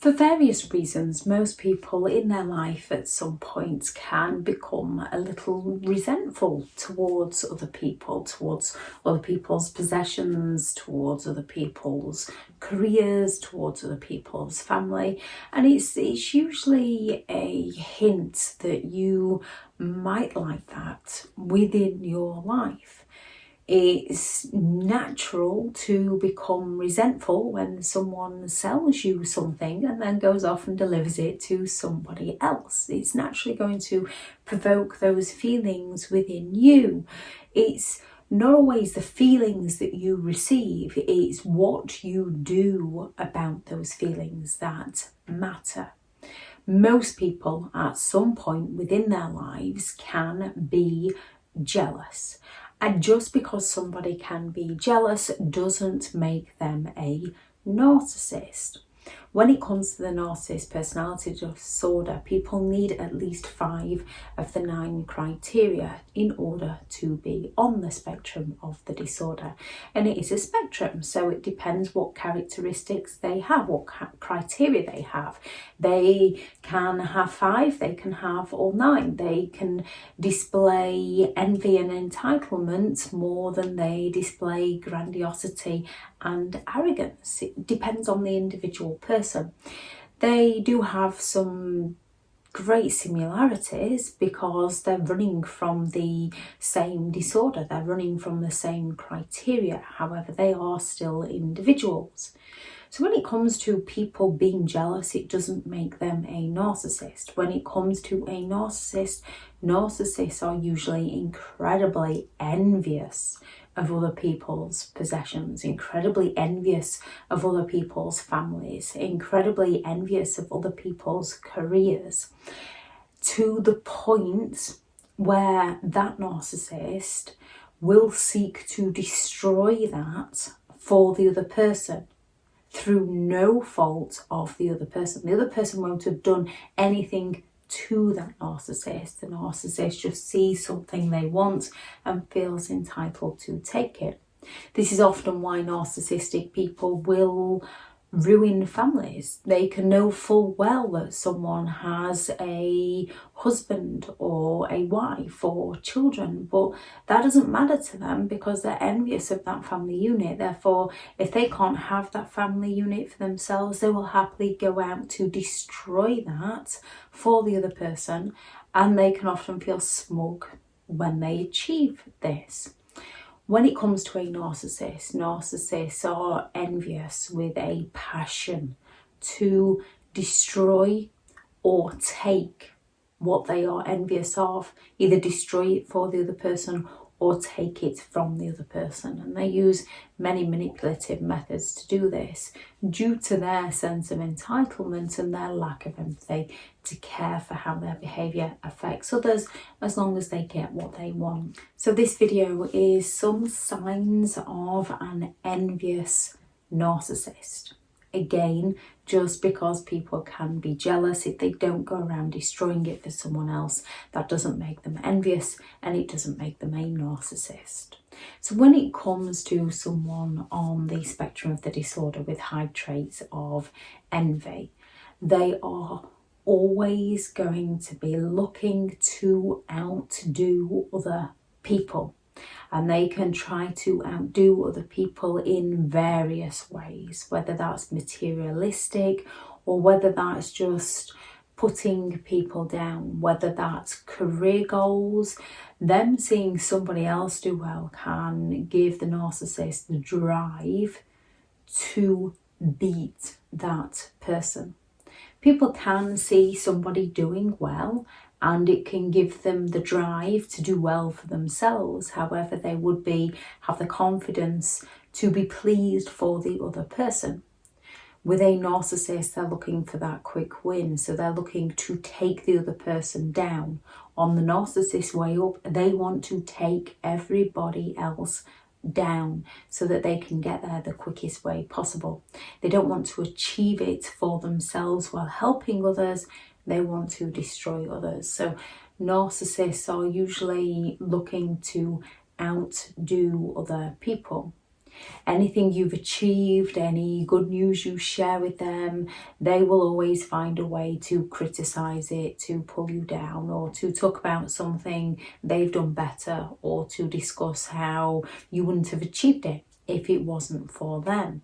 For various reasons, most people in their life at some point can become a little resentful towards other people, towards other people's possessions, towards other people's careers, towards other people's family. And it's usually a hint that you might like that within your life. It's natural to become resentful when someone sells you something and then goes off and delivers it to somebody else. It's naturally going to provoke those feelings within you. It's not always the feelings that you receive, it's what you do about those feelings that matter. Most people at some point within their lives can be jealous. And just because somebody can be jealous doesn't make them a narcissist. When it comes to the narcissist personality disorder, people need at least 5 of the 9 criteria in order to be on the spectrum of the disorder. And it is a spectrum, so it depends what characteristics they have, what criteria they have. They can have 5, they can have all 9. They can display envy and entitlement more than they display grandiosity and arrogance. It depends on the individual person. They do have some great similarities because they're running from the same disorder, they're running from the same criteria. However, they are still individuals. So when it comes to people being jealous, it doesn't make them a narcissist. When it comes to a narcissist, narcissists are usually incredibly envious of other people's possessions, incredibly envious of other people's families, incredibly envious of other people's careers, to the point where that narcissist will seek to destroy that for the other person through no fault of the other person. The other person won't have done anything to that narcissist. The narcissist just sees something they want and feels entitled to take it. This is often why narcissistic people will ruin families. They can know full well that someone has a husband or a wife or children, but that doesn't matter to them because they're envious of that family unit. Therefore, if they can't have that family unit for themselves, they will happily go out to destroy that for the other person, and they can often feel smug when they achieve this. When it comes to a narcissist, narcissists are envious with a passion to destroy or take what they are envious of, either destroy it for the other person or take it from the other person. And they use many manipulative methods to do this due to their sense of entitlement and their lack of empathy to care for how their behaviour affects others as long as they get what they want. So this video is some signs of an envious narcissist. Again, just because people can be jealous, if they don't go around destroying it for someone else, that doesn't make them envious and it doesn't make them a narcissist. So when it comes to someone on the spectrum of the disorder with high traits of envy, they are always going to be looking to outdo other people. And they can try to outdo other people in various ways, whether that's materialistic or whether that's just putting people down, whether that's career goals. Them seeing somebody else do well can give the narcissist the drive to beat that person. People can see somebody doing well and it can give them the drive to do well for themselves. However, they would have the confidence to be pleased for the other person. With a narcissist, they're looking for that quick win. So they're looking to take the other person down. On the narcissist way up, they want to take everybody else down so that they can get there the quickest way possible. They don't want to achieve it for themselves while helping others. They want to destroy others. So narcissists are usually looking to outdo other people. Anything you've achieved, any good news you share with them, they will always find a way to criticise it, to pull you down, or to talk about something they've done better, or to discuss how you wouldn't have achieved it if it wasn't for them.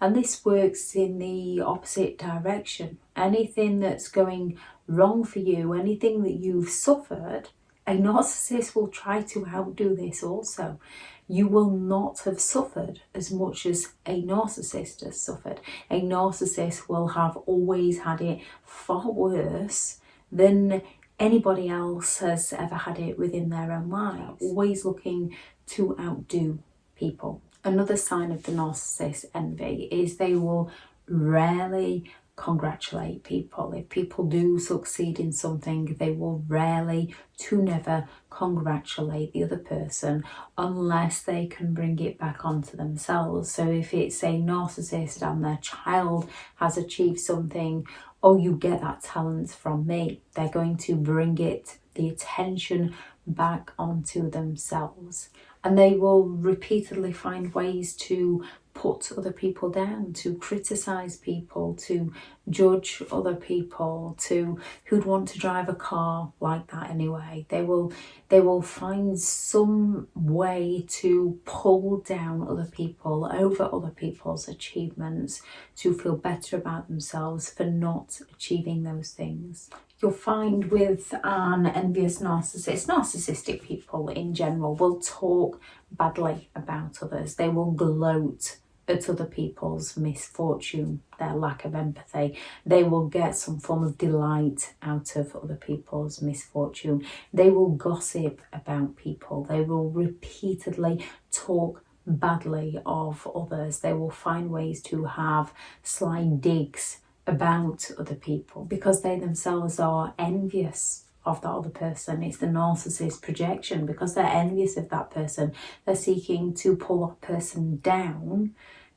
And this works in the opposite direction. Anything that's going wrong for you, anything that you've suffered, a narcissist will try to outdo this also. You will not have suffered as much as a narcissist has suffered. A narcissist will have always had it far worse than anybody else has ever had it within their own lives. Always looking to outdo people. Another sign of the narcissist envy is they will rarely congratulate people. If people do succeed in something, they will rarely to never congratulate the other person unless they can bring it back onto themselves. So if it's a narcissist and their child has achieved something, oh, you get that talent from me, they're going to bring the attention back onto themselves. And they will repeatedly find ways to put other people down, to criticise people, to judge other people, to who'd want to drive a car like that anyway. They will find some way to pull down other people over other people's achievements, to feel better about themselves for not achieving those things. You'll find with an envious narcissist, narcissistic people in general will talk badly about others. They will gloat at other people's misfortune, their lack of empathy. They will get some form of delight out of other people's misfortune. They will gossip about people. They will repeatedly talk badly of others. They will find ways to have sly digs about other people because they themselves are envious of that other person. It's the narcissist projection. Because they're envious of that person, they're seeking to pull that person down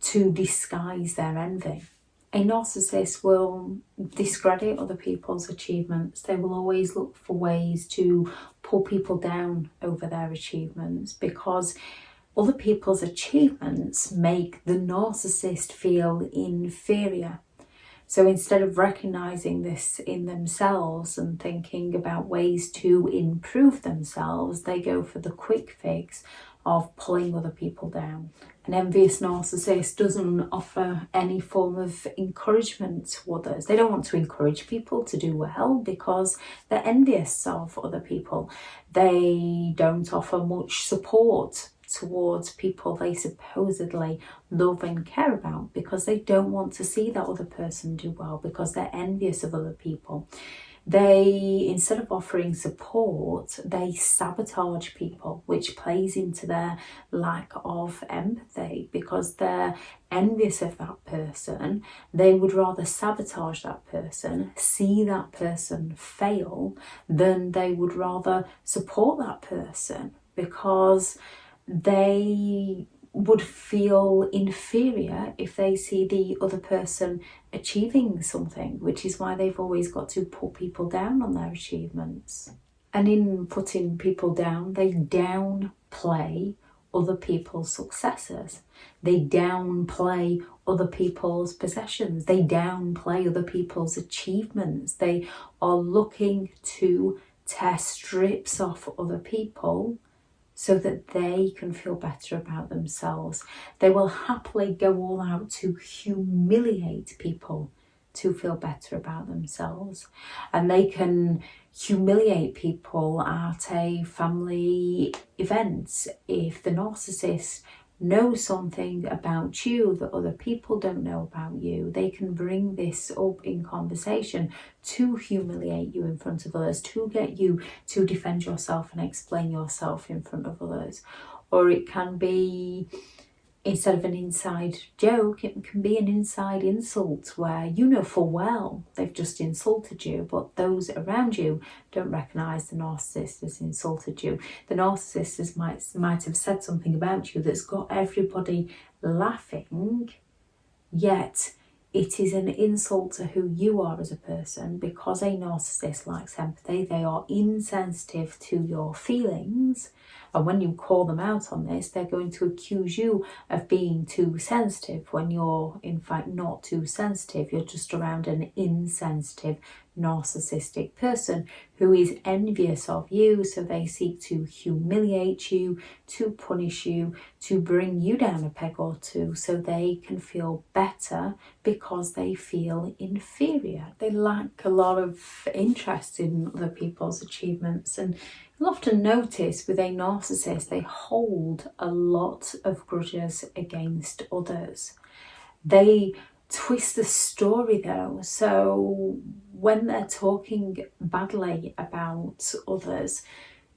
to disguise their envy. A narcissist will discredit other people's achievements. They will always look for ways to pull people down over their achievements because other people's achievements make the narcissist feel inferior. So instead of recognising this in themselves and thinking about ways to improve themselves, they go for the quick fix of pulling other people down. An envious narcissist doesn't offer any form of encouragement to others. They don't want to encourage people to do well because they're envious of other people. They don't offer much support towards people they supposedly love and care about because they don't want to see that other person do well because they're envious of other people. They, instead of offering support, they sabotage people, which plays into their lack of empathy because they're envious of that person. They would rather sabotage that person, see that person fail, than they would rather support that person because they would feel inferior if they see the other person achieving something, which is why they've always got to pull people down on their achievements. And in putting people down, they downplay other people's successes. They downplay other people's possessions. They downplay other people's achievements. They are looking to tear strips off other people so that they can feel better about themselves. They will happily go all out to humiliate people to feel better about themselves. And they can humiliate people at a family event. If the narcissist knows something about you that other people don't know about you, they can bring this up in conversation to humiliate you in front of others, to get you to defend yourself and explain yourself in front of others. Or it can be, instead of an inside joke, it can be an inside insult where you know full well they've just insulted you, but those around you don't recognise the narcissist has insulted you. The narcissist might have said something about you that's got everybody laughing, yet it is an insult to who you are as a person because a narcissist lacks empathy. They are insensitive to your feelings And when you call them out on this, they're going to accuse you of being too sensitive when you're in fact not too sensitive. You're just around an insensitive narcissistic person who is envious of you, so they seek to humiliate you, to punish you, to bring you down a peg or two so they can feel better because they feel inferior. They lack a lot of interest in other people's achievements, and you'll often notice with a narcissist they hold a lot of grudges against others. They twist the story though, so when they're talking badly about others,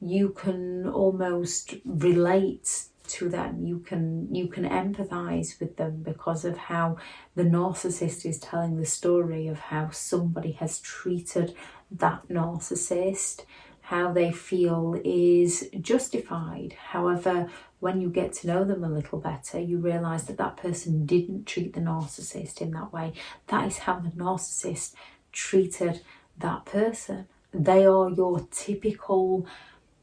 you can almost relate to them. You can empathize with them because of how the narcissist is telling the story of how somebody has treated that narcissist, how they feel is justified. However, when you get to know them a little better, you realise that that person didn't treat the narcissist in that way. That is how the narcissist treated that person. They are your typical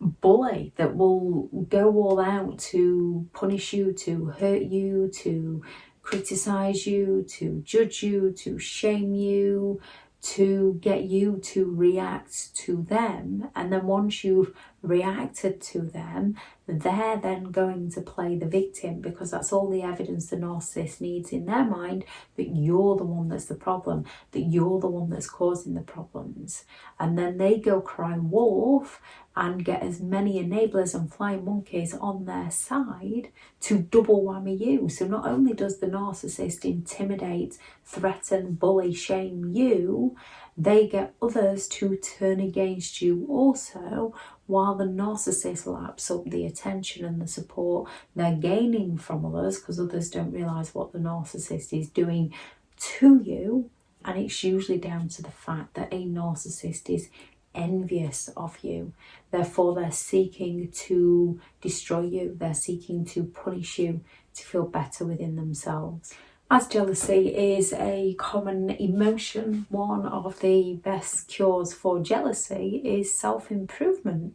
bully that will go all out to punish you, to hurt you, to criticise you, to judge you, to shame you, to get you to react to them. And then once you've reacted to them, they're then going to play the victim, because that's all the evidence the narcissist needs in their mind, that you're the one that's the problem, that you're the one that's causing the problems. And then they go cry wolf and get as many enablers and flying monkeys on their side to double whammy you. So not only does the narcissist intimidate, threaten, bully, shame you, they get others to turn against you also, while the narcissist laps up the attention and the support they're gaining from others, because others don't realise what the narcissist is doing to you. And it's usually down to the fact that a narcissist is envious of you. Therefore, they're seeking to destroy you. They're seeking to punish you to feel better within themselves. As jealousy is a common emotion, one of the best cures for jealousy is self-improvement,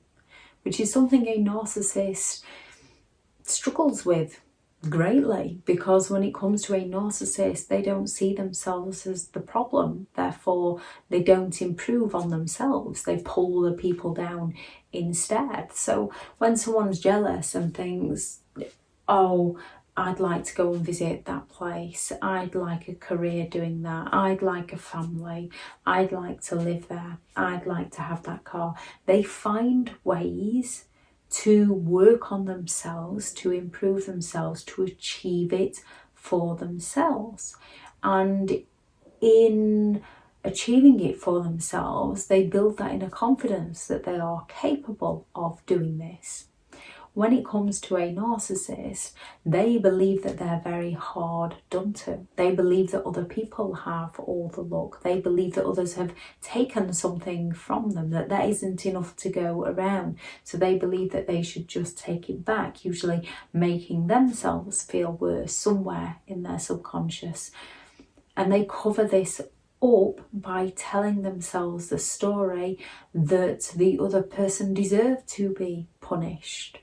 which is something a narcissist struggles with greatly, because when it comes to a narcissist, they don't see themselves as the problem. Therefore, they don't improve on themselves. They pull the people down instead. So when someone's jealous and thinks, oh, I'd like to go and visit that place, I'd like a career doing that, I'd like a family, I'd like to live there, I'd like to have that car, they find ways to work on themselves, to improve themselves, to achieve it for themselves. And in achieving it for themselves, they build that inner confidence that they are capable of doing this. When it comes to a narcissist, they believe that they're very hard done to. They believe that other people have all the luck. They believe that others have taken something from them, that there isn't enough to go around. So they believe that they should just take it back, usually making themselves feel worse somewhere in their subconscious. And they cover this up by telling themselves the story that the other person deserved to be punished.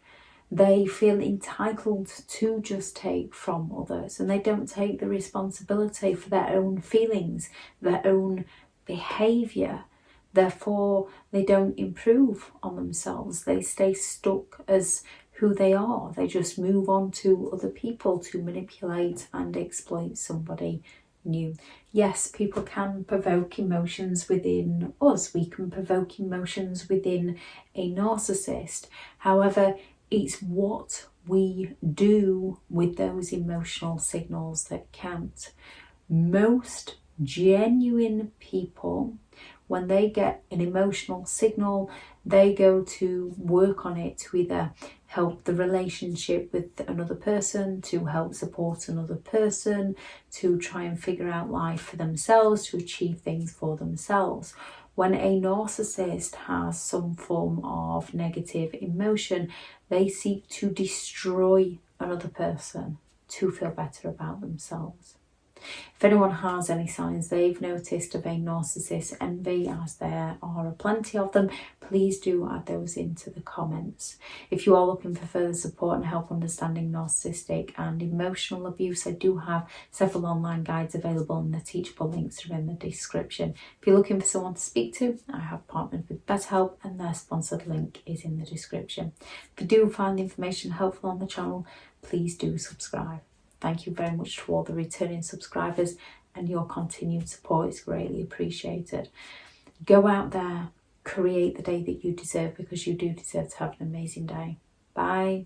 They feel entitled to just take from others, and they don't take the responsibility for their own feelings, their own behaviour. Therefore, they don't improve on themselves. They stay stuck as who they are. They just move on to other people to manipulate and exploit somebody new. Yes, people can provoke emotions within us. We can provoke emotions within a narcissist. However, it's what we do with those emotional signals that count. Most genuine people, when they get an emotional signal, they go to work on it to either help the relationship with another person, to help support another person, to try and figure out life for themselves, to achieve things for themselves. When a narcissist has some form of negative emotion, they seek to destroy another person to feel better about themselves. If anyone has any signs they've noticed of a narcissist envy, as there are plenty of them, please do add those into the comments. If you are looking for further support and help understanding narcissistic and emotional abuse, I do have several online guides available, and the teachable links are in the description. If you're looking for someone to speak to, I have partnered with BetterHelp, and their sponsored link is in the description. If you do find the information helpful on the channel, please do subscribe. Thank you very much to all the returning subscribers, and your continued support is greatly appreciated. Go out there, create the day that you deserve, because you do deserve to have an amazing day. Bye.